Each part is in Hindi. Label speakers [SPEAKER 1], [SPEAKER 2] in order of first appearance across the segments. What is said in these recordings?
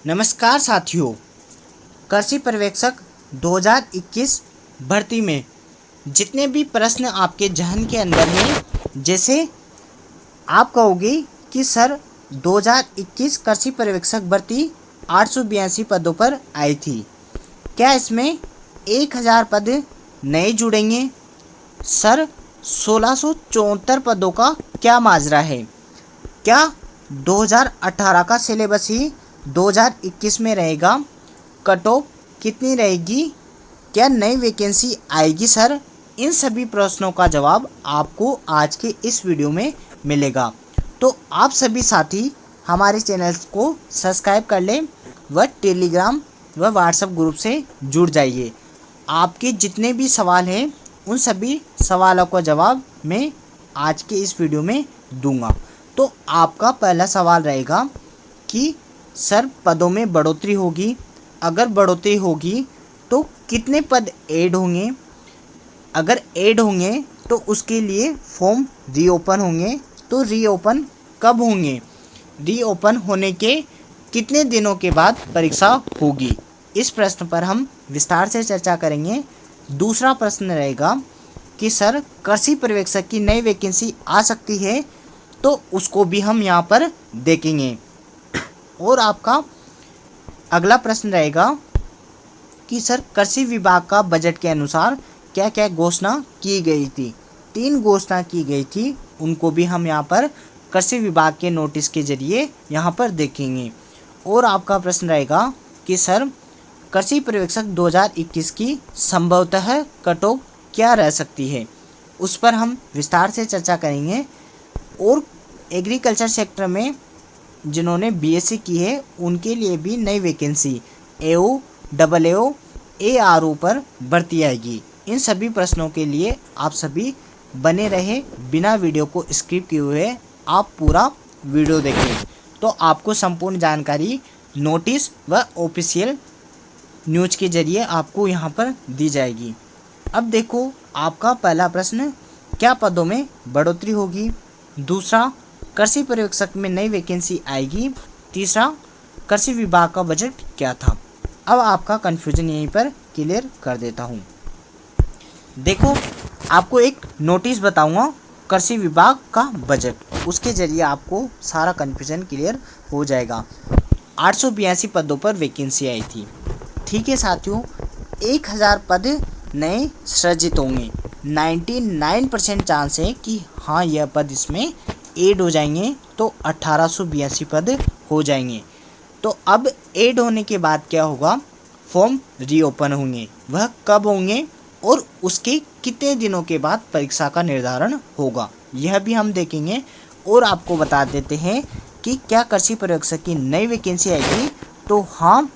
[SPEAKER 1] नमस्कार साथियों, कृषि पर्यवेक्षक 2021 भर्ती में जितने भी प्रश्न आपके जहन के अंदर हैं, जैसे आप कहोगे कि सर 2021 कृषि पर्यवेक्षक भर्ती 882 पदों पर आई थी, क्या इसमें 1000 पद नए जुड़ेंगे? सर 1674 पदों का क्या माजरा है? क्या 2018 का सिलेबस ही 2021 में रहेगा? कट ऑफ कितनी रहेगी? क्या नई वैकेंसी आएगी? सर इन सभी प्रश्नों का जवाब आपको आज के इस वीडियो में मिलेगा। तो आप सभी साथी हमारे चैनल को सब्सक्राइब कर लें व टेलीग्राम व व्हाट्सएप ग्रुप से जुड़ जाइए। आपके जितने भी सवाल हैं उन सभी सवालों का जवाब मैं आज के इस वीडियो में दूंगा। तो आपका पहला सवाल रहेगा कि सर पदों में बढ़ोतरी होगी, अगर बढ़ोतरी होगी तो कितने पद ऐड होंगे? अगर ऐड होंगे तो उसके लिए फॉर्म रीओपन होंगे, तो रीओपन कब होंगे? रीओपन होने के कितने दिनों के बाद परीक्षा होगी? इस प्रश्न पर हम विस्तार से चर्चा करेंगे। दूसरा प्रश्न रहेगा कि सर कृषि पर्यवेक्षक की नई वैकेंसी आ सकती है, तो उसको भी हम यहाँ पर देखेंगे। और आपका अगला प्रश्न रहेगा कि सर कृषि विभाग का बजट के अनुसार क्या क्या घोषणा की गई थी? 3 घोषणा की गई थी, उनको भी हम यहाँ पर कृषि विभाग के नोटिस के जरिए यहाँ पर देखेंगे। और आपका प्रश्न रहेगा कि सर कृषि पर्यवेक्षक 2021 की संभवतः कट ऑफ क्या रह सकती है? उस पर हम विस्तार से चर्चा करेंगे। और एग्रीकल्चर सेक्टर में जिन्होंने बीएससी की है उनके लिए भी नई वैकेंसी AO, AAO, ARO पर भर्ती आएगी। इन सभी प्रश्नों के लिए आप सभी बने रहे, बिना वीडियो को स्किप किए हुए आप पूरा वीडियो देखें, तो आपको संपूर्ण जानकारी नोटिस व ऑफिशियल न्यूज़ के जरिए आपको यहाँ पर दी जाएगी। अब देखो, आपका पहला प्रश्न, क्या पदों में बढ़ोतरी होगी? दूसरा, कृषि पर्यवेक्षक में नई वैकेंसी आएगी? तीसरा, कृषि विभाग का बजट क्या था? अब आपका कन्फ्यूजन यहीं पर क्लियर कर देता हूँ। देखो, आपको एक नोटिस बताऊँगा कृषि विभाग का बजट, उसके जरिए आपको सारा कन्फ्यूजन क्लियर हो जाएगा। 882 पदों पर वैकेंसी आई थी, ठीक है साथियों। 1000 पद नए सृजित होंगे। 99% चांस है कि हाँ यह पद इसमें ऐड हो जाएंगे, तो 1882 पद हो जाएंगे। तो अब ऐड होने के बाद क्या होगा? फॉर्म रीओपन होंगे। वह कब होंगे और उसके कितने दिनों के बाद परीक्षा का निर्धारण होगा, यह भी हम देखेंगे। और आपको बता देते हैं कि क्या कृषि पर्यवेक्षक की नई वैकेंसी आएगी? तो हाँ,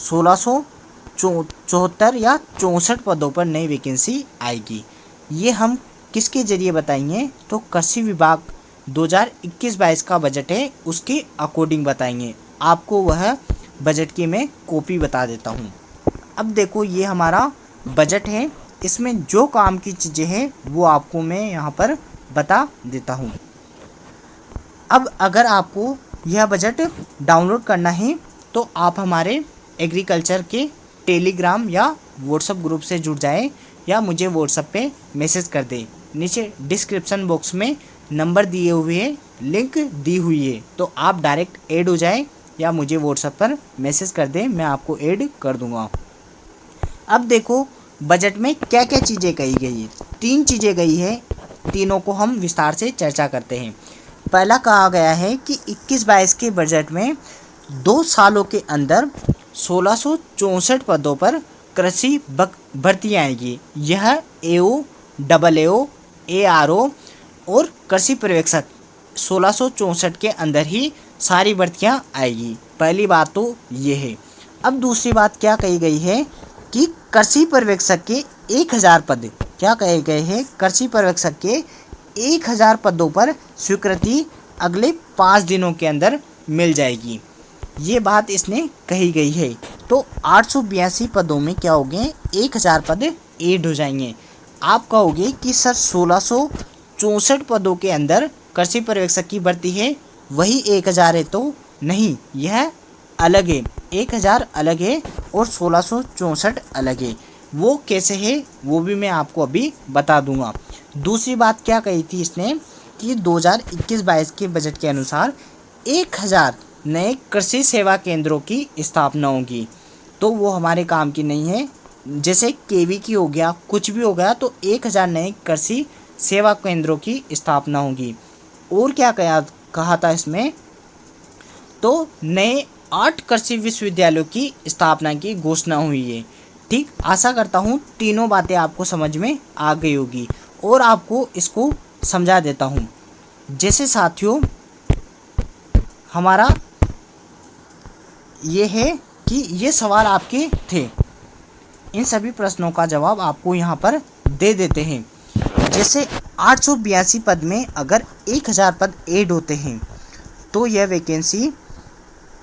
[SPEAKER 1] 1674 या 64 पदों पर नई वैकेंसी आएगी। ये हम किसके जरिए बताएंगे? तो कृषि विभाग 2021-22 का बजट है, उसके अकॉर्डिंग बताएंगे। आपको वह बजट की मैं कॉपी बता देता हूँ। अब देखो, ये हमारा बजट है, इसमें जो काम की चीज़ें हैं वो आपको मैं यहाँ पर बता देता हूँ। अब अगर आपको यह बजट डाउनलोड करना है तो आप हमारे एग्रीकल्चर के टेलीग्राम या व्हाट्सएप ग्रुप से जुड़ जाएं, या मुझे व्हाट्सएप पे मैसेज कर दें। नीचे डिस्क्रिप्शन बॉक्स में नंबर दिए हुए हैं, लिंक दी हुई है, तो आप डायरेक्ट ऐड हो जाएं या मुझे व्हाट्सएप पर मैसेज कर दें, मैं आपको ऐड कर दूंगा। अब देखो, बजट में क्या क्या चीज़ें कही गई है। 3 चीज़ें गई है, तीनों को हम विस्तार से चर्चा करते हैं। पहला कहा गया है कि 21-22 के बजट में 2 सालों के अंदर 1664 पदों पर कृषि भर्ती आएगी। यह AO, AAO, ARO और कृषि पर्यवेक्षक 1664 के अंदर ही सारी भर्तियां आएगी। पहली बात तो ये है। अब दूसरी बात क्या कही गई है कि कृषि पर्यवेक्षक के 1000 पद, क्या कहे गए हैं? कृषि पर्यवेक्षक के 1000 पदों पर स्वीकृति अगले 5 दिनों के अंदर मिल जाएगी। ये बात इसने कही गई है। तो 882 पदों में क्या होंगे? 1000 पद ऐड हो जाएंगे। आप कहोगे कि सर 1664 पदों के अंदर कृषि पर्यवेक्षक की भर्ती है, वही 1000 है? तो नहीं, यह अलग है, 1000 अलग है और 1664 अलग है। वो कैसे है वो भी मैं आपको अभी बता दूंगा। दूसरी बात क्या कही थी इसने कि 2021-22 के बजट के अनुसार 1000 नए कृषि सेवा केंद्रों की स्थापना होगी। तो वो हमारे काम की नहीं है। जैसे केवी की हो गया, कुछ भी हो गया, तो 1000 नए कृषि सेवा केंद्रों की स्थापना होगी। और क्या कहा था इसमें, तो नए 8 कृषि विश्वविद्यालयों की स्थापना की घोषणा हुई है। ठीक, आशा करता हूँ तीनों बातें आपको समझ में आ गई होगी और आपको इसको समझा देता हूँ। जैसे साथियों, हमारा ये है कि ये सवाल आपके थे, इन सभी प्रश्नों का जवाब आपको यहाँ पर दे देते हैं। जैसे 882 पद में अगर 1000 पद ऐड होते हैं तो यह वैकेंसी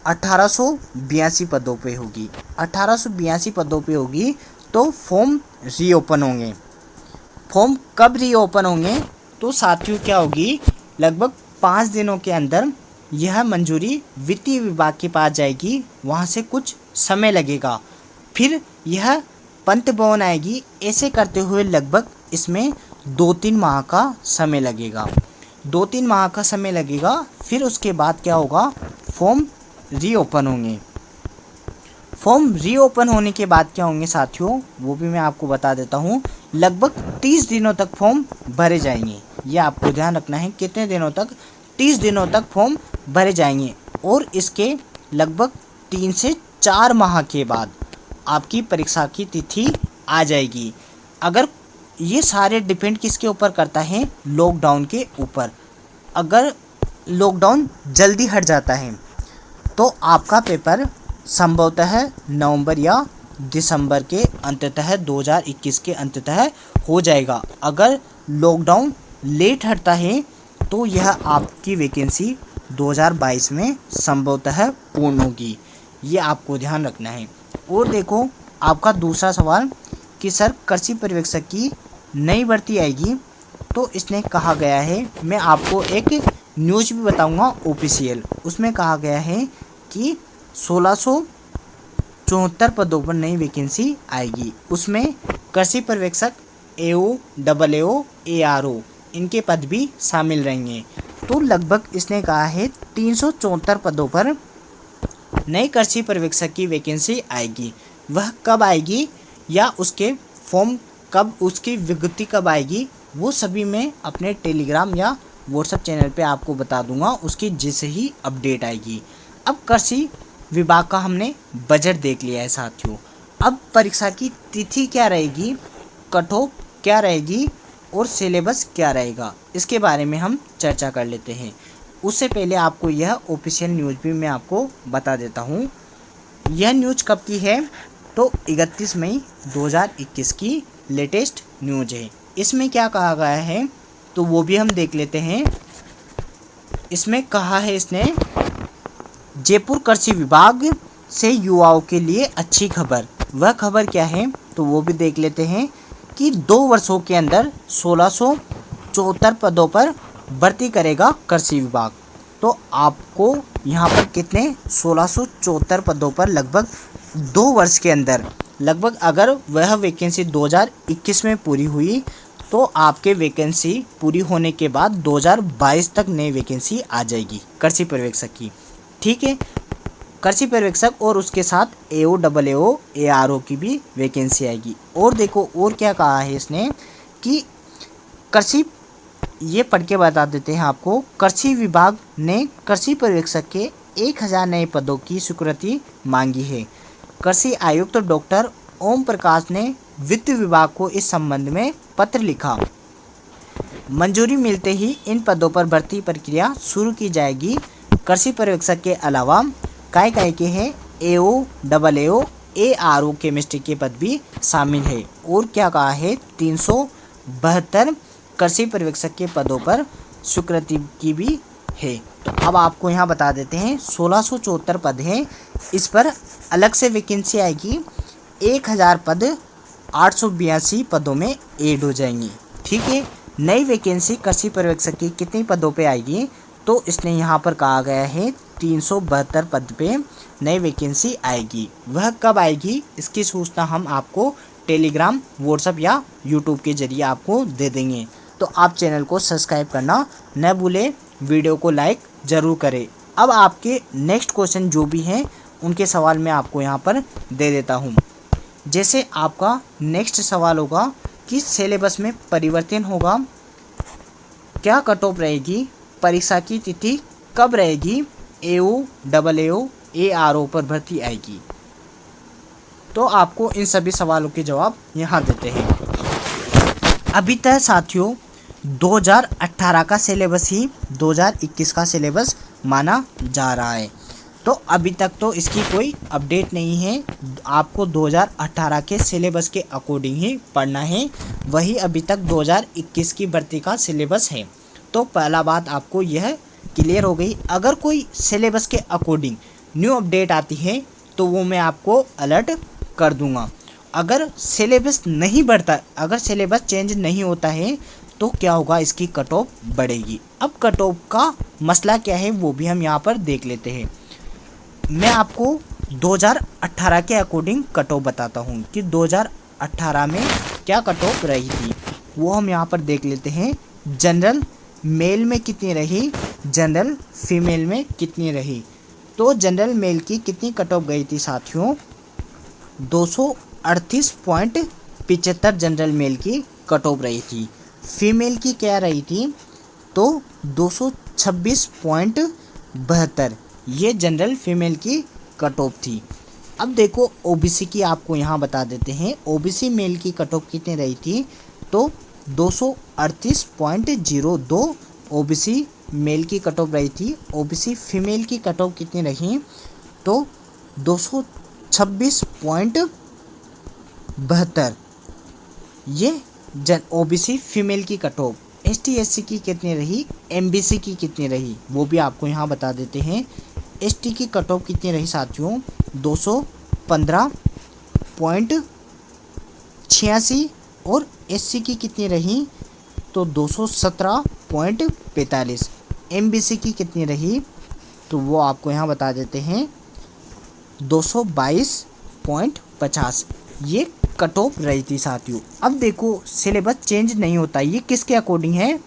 [SPEAKER 1] 1882 पदों पे होगी। 1882 पदों पे होगी तो फॉर्म रीओपन होंगे। फॉर्म कब रीओपन होंगे, तो साथियों क्या होगी, लगभग 5 दिनों के अंदर यह मंजूरी वित्तीय विभाग के पास जाएगी, वहाँ से कुछ समय लगेगा, फिर यह पंत भवन आएगी। ऐसे करते हुए लगभग इसमें 2-3 माह का समय लगेगा। 2-3 माह का समय लगेगा, फिर उसके बाद क्या होगा, फॉर्म रीओपन होंगे। फॉर्म रीओपन होने के बाद क्या होंगे साथियों, वो भी मैं आपको बता देता हूँ। लगभग 30 दिनों तक फॉर्म भरे जाएंगे। ये आपको ध्यान रखना है, कितने दिनों तक, 30 दिनों तक फॉर्म भरे जाएंगे। और इसके लगभग 3 से 4 माह के बाद आपकी परीक्षा की तिथि आ जाएगी। अगर ये सारे डिपेंड किसके ऊपर करता है, लॉकडाउन के ऊपर। अगर लॉकडाउन जल्दी हट जाता है तो आपका पेपर संभवतः नवंबर या दिसंबर के अंततः 2021 के अंततः हो जाएगा। अगर लॉकडाउन लेट हटता है तो यह आपकी वैकेंसी 2022 में संभवतः पूर्ण होगी। ये आपको ध्यान रखना है। और देखो आपका दूसरा सवाल कि सर कृषि पर्यवेक्षक की नई भर्ती आएगी, तो इसने कहा गया है, मैं आपको एक न्यूज़ भी बताऊंगा ऑफिशियल, उसमें कहा गया है कि 1674 पदों पर नई वैकेंसी आएगी। उसमें कृषि पर्यवेक्षक AO, AAO, ARO इनके पद भी शामिल रहेंगे। तो लगभग इसने कहा है 374 पदों पर नए कृषि पर्यवेक्षक की वैकेंसी आएगी। वह कब आएगी या उसके फॉर्म कब, उसकी विज्ञप्ति कब आएगी, वो सभी मैं अपने टेलीग्राम या व्हाट्सएप चैनल पे आपको बता दूंगा, उसकी जैसे ही अपडेट आएगी। अब कृषि विभाग का हमने बजट देख लिया है साथियों। अब परीक्षा की तिथि क्या रहेगी, कट ऑफ क्या रहेगी और सिलेबस क्या रहेगा, इसके बारे में हम चर्चा कर लेते हैं। उससे पहले आपको यह ऑफिशियल न्यूज़ भी मैं आपको बता देता हूँ। यह न्यूज़ कब की है, तो 31 मई 2021 की लेटेस्ट न्यूज़ है। इसमें क्या कहा गया है तो वो भी हम देख लेते हैं। इसमें कहा है इसने, जयपुर कृषि विभाग से युवाओं के लिए अच्छी खबर। वह खबर क्या है तो वो भी देख लेते हैं कि 2 वर्षों के अंदर 1674 पदों पर भर्ती करेगा कृषि विभाग। तो आपको यहाँ पर कितने 1674 पदों पर लगभग 2 वर्ष के अंदर, लगभग अगर वह वैकेंसी 2021 में पूरी हुई तो आपके वैकेंसी पूरी होने के बाद 2022 तक नई वैकेंसी आ जाएगी कृषि पर्यवेक्षक की। ठीक है, कृषि पर्यवेक्षक और उसके साथ AO, AAO, ARO की भी वैकेंसी आएगी। और देखो और क्या कहा है इसने कि कृषि, ये पढ़ के बता देते हैं आपको। कृषि विभाग ने कृषि पर्यवेक्षक के 1000 नए पदों की स्वीकृति मांगी है। कृषि आयुक्त डॉक्टर ओम प्रकाश ने वित्त विभाग को इस संबंध में पत्र लिखा। मंजूरी मिलते ही इन पदों पर भर्ती प्रक्रिया शुरू की जाएगी। कृषि पर्यवेक्षक के अलावा काय के हैं AO, AAO, ARO केमिस्ट्री के पद भी शामिल है। और क्या कहा है, 372 कृषि पर्यवेक्षक के पदों पर स्वीकृति की भी है। तो अब आपको यहाँ बता देते हैं 1674 पद हैं, इस पर अलग से वैकेंसी आएगी। 1000 पद 882 पदों में ऐड हो जाएंगी। ठीक है, नई वैकेंसी कृषि पर्यवेक्षक की कितने पदों पे आएगी, तो इसने यहाँ पर कहा गया है 372 पद पे नई वैकेंसी आएगी। वह कब आएगी इसकी सूचना हम आपको टेलीग्राम, व्हाट्सएप या यूट्यूब के जरिए आपको दे देंगे। तो आप चैनल को सब्सक्राइब करना न भूलें, वीडियो को लाइक ज़रूर करें। अब आपके नेक्स्ट क्वेश्चन जो भी हैं उनके सवाल मैं आपको यहाँ पर दे देता हूँ। जैसे आपका नेक्स्ट सवाल होगा कि सिलेबस में परिवर्तन होगा, क्या कट ऑफ रहेगी, परीक्षा की तिथि कब रहेगी, AO, AAO, ARO पर भर्ती आएगी। तो आपको इन सभी सवालों के जवाब यहाँ देते हैं। अभी तक साथियों 2018 का सिलेबस ही 2021 का सिलेबस माना जा रहा है। तो अभी तक तो इसकी कोई अपडेट नहीं है। आपको 2018 के सिलेबस के अकॉर्डिंग ही पढ़ना है, वही अभी तक 2021 की भर्ती का सिलेबस है। तो पहला बात आपको यह क्लियर हो गई। अगर कोई सिलेबस के अकॉर्डिंग न्यू अपडेट आती है तो वो मैं आपको अलर्ट कर दूंगा। अगर सिलेबस नहीं बढ़ता, अगर सिलेबस चेंज नहीं होता है तो क्या होगा, इसकी कट ऑफ बढ़ेगी। अब कट ऑफ का मसला क्या है वो भी हम यहाँ पर देख लेते हैं। मैं आपको 2018 के अकॉर्डिंग कट ऑफ बताता हूँ कि 2018 में क्या कट ऑफ रही थी, वो हम यहाँ पर देख लेते हैं। जनरल मेल में कितनी रही, जनरल फीमेल में कितनी रही। तो जनरल मेल की कितनी कट ऑफ गई थी साथियों, 238.75 जनरल मेल की कट ऑफ रही थी। फीमेल की क्या रही थी, तो 226.72 ये जनरल फीमेल की कट ऑफ थी। अब देखो ओबीसी की आपको यहाँ बता देते हैं। ओबीसी मेल की कट ऑफ कितनी रही थी, तो 238.02 ओबीसी मेल की कट ऑफ रही थी। ओबीसी फीमेल की कट ऑफ कितनी रही, तो 226.72 ये ओबीसी फीमेल की कट ऑफ। एसटी एससी की कितनी रही, एमबीसी की कितनी रही, वो भी आपको यहाँ बता देते हैं। एसटी की कट ऑफ कितनी रही साथियों, 215.86 और एससी की कितनी रही, तो 217.45। एमबीसी की कितनी रही, तो वो आपको यहाँ बता देते हैं 222.50 ये कट ऑफ रही थी साथियों। अब देखो सिलेबस चेंज नहीं होता, ये किसके अकॉर्डिंग है,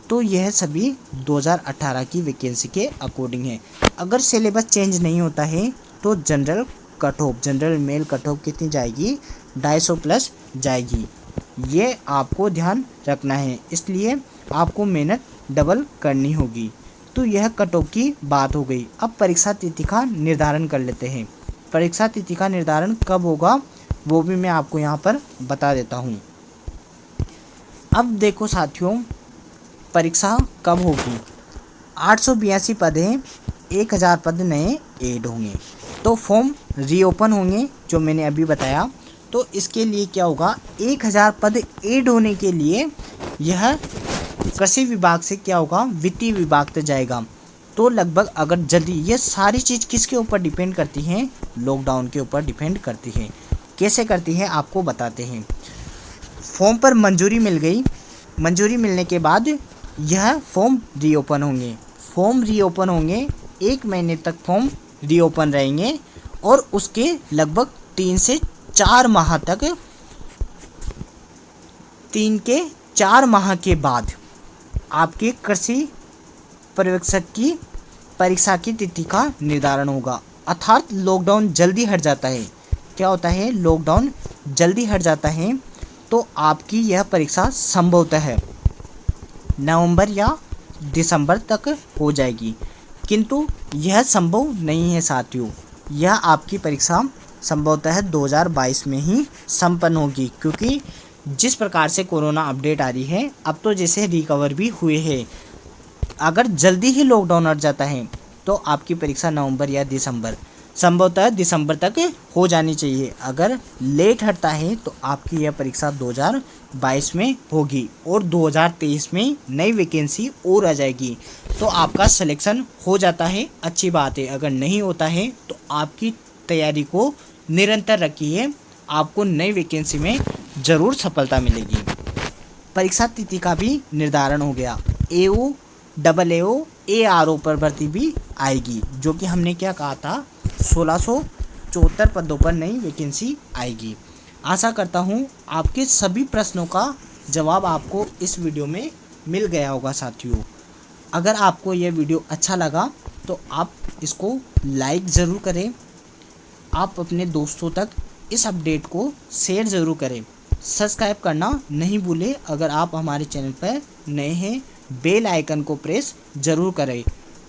[SPEAKER 1] तो यह सभी 2018 की वैकेंसी के अकॉर्डिंग है। अगर सिलेबस चेंज नहीं होता है तो general cut off, general mail cut off कितनी जाएगी, 250 प्लस जाएगी। ये आपको ध्यान रखना है, इसलिए आपको मेहनत डबल करनी होगी। तो यह कट ऑफ की बात हो गई। अब परीक्षा तिथि का निर्धारण कर लेते हैं। परीक्षा तिथि का निर्धारण कब होगा वो भी मैं आपको यहाँ पर बता देता हूँ। अब देखो साथियों परीक्षा कब होगी, 882 पद हैं, 1000 पद नए ऐड होंगे। तो फॉर्म रीओपन होंगे जो मैंने अभी बताया। तो इसके लिए क्या होगा, 1000 पद ऐड होने के लिए यह कृषि विभाग से क्या होगा, वित्तीय विभाग तक जाएगा। तो लगभग अगर जल्दी, ये सारी चीज़ किसके ऊपर डिपेंड करती हैं, लॉकडाउन के ऊपर डिपेंड करती है। कैसे करती है आपको बताते हैं। फॉर्म पर मंजूरी मिल गई, मंजूरी मिलने के बाद यह फॉर्म रीओपन होंगे। फॉर्म रीओपन होंगे, 1 महीने तक फॉर्म रीओपन रहेंगे और उसके लगभग 3 से 4 माह तक, 3 के 4 माह के बाद आपके कृषि पर्यवेक्षक की परीक्षा की तिथि का निर्धारण होगा। अर्थात लॉकडाउन जल्दी हट जाता है। क्या होता है, लॉकडाउन जल्दी हट जाता है तो आपकी यह परीक्षा संभवतः है नवंबर या दिसंबर तक हो जाएगी, किंतु यह संभव नहीं है साथियों। यह आपकी परीक्षा संभवतः 2022 में ही संपन्न होगी, क्योंकि जिस प्रकार से कोरोना अपडेट आ रही है अब तो जैसे रिकवर भी हुए हैं। अगर जल्दी ही लॉकडाउन हट जाता है तो आपकी परीक्षा नवंबर या दिसंबर, संभवतः दिसंबर तक हो जानी चाहिए। अगर लेट हटता है तो आपकी यह परीक्षा 2022 में होगी और 2023 में नई वैकेंसी और आ जाएगी। तो आपका सिलेक्शन हो जाता है, अच्छी बात है। अगर नहीं होता है तो आपकी तैयारी को निरंतर रखिए, आपको नई वैकेंसी में ज़रूर सफलता मिलेगी। परीक्षा तिथि का भी निर्धारण हो गया। AO, AAO, ARO पर भर्ती भी आएगी, जो कि हमने क्या कहा था 1674 पदों पर नई वैकेंसी आएगी। आशा करता हूँ आपके सभी प्रश्नों का जवाब आपको इस वीडियो में मिल गया होगा साथियों। अगर आपको यह वीडियो अच्छा लगा तो आप इसको लाइक ज़रूर करें, आप अपने दोस्तों तक इस अपडेट को शेयर ज़रूर करें, सब्सक्राइब करना नहीं भूलें। अगर आप हमारे चैनल पर नए हैं, बेल आइकन को प्रेस ज़रूर करें।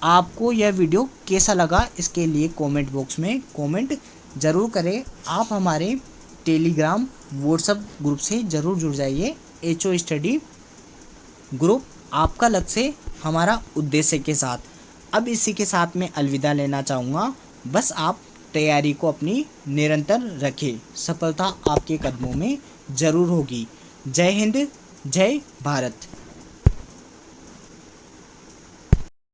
[SPEAKER 1] आपको यह वीडियो कैसा लगा इसके लिए कमेंट बॉक्स में कमेंट ज़रूर करें। आप हमारे टेलीग्राम व्हाट्सएप ग्रुप से ज़रूर जुड़ जाइए। HO स्टडी ग्रुप आपका लक्ष्य हमारा उद्देश्य के साथ। अब इसी के साथ मैं अलविदा लेना चाहूँगा। बस आप तैयारी को अपनी निरंतर रखें, सफलता आपके कदमों में ज़रूर होगी। जय हिंद, जय भारत।